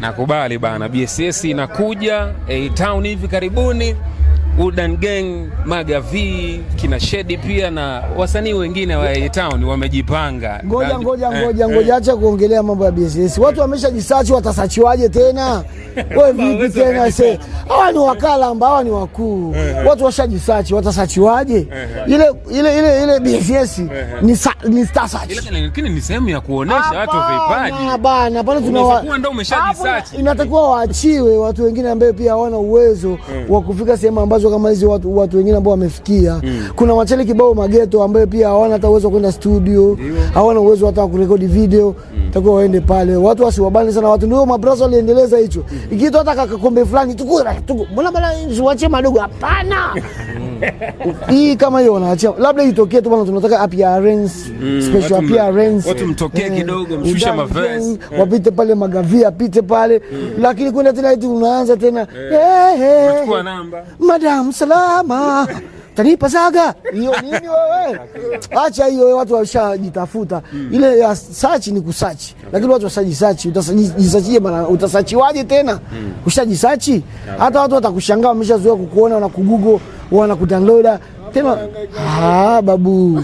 Nakubali bana, BSS inakuja A-Town hivi karibuni. Udan Gang, Maga V, kina Shedi pia na wasanii wengine wa A-Town wamejipanga. Ngoja acha kuongelea mambo ya BSS. Watu wameshajisearch, watasachiwaje tena? Wewe vipi tena sasa? Hawa ni wakala ambao hawa ni wakuu. Watu washajisearch, watasachiwaje? Ile BSS ni star search. Lakini ni sehemu ya kuonesha watu vipaji. Bana, pale tunakuwa ndio umeshajisearch. Inatakiwa waachiwe watu wengine ambao pia hawana uwezo wa kufika sehemu ambazo kama hizi watu wengine ambao wamefikia. Kuna wachele kibao mageto ambao pia hawana hata uwezo kwenda studio, hawana uwezo hata kurekodi video. Takuwa waende pale. Watu wasiwabane sana watu, ndio mabrazo aliendeleza hicho. Ikitu hata kakombe fulani mbona bana usiwache madogo, hapana. Hii kama hiyo wanaachia. Labda itokee tu bana, tunataka appearance, special appearance. Watu mtokee kidogo, mshusha mavazi. Wapite pale Magavia, apite pale. Lakini kuna tena hitu unaanza tena. Unachukua namba. Madam Salama. Tanipa saga. Hiyo nini wewe? Acha hiyo, watu washajitafuta. Ile ya search ni kusearch. Lakini watu washajisearch, utasachiwaje bana? Utasachiwaje tena? Ushajisearch? Hata watu watakushangaa, wameshazoea kukuona na kuGoogle, wana kudownload tena. Babu.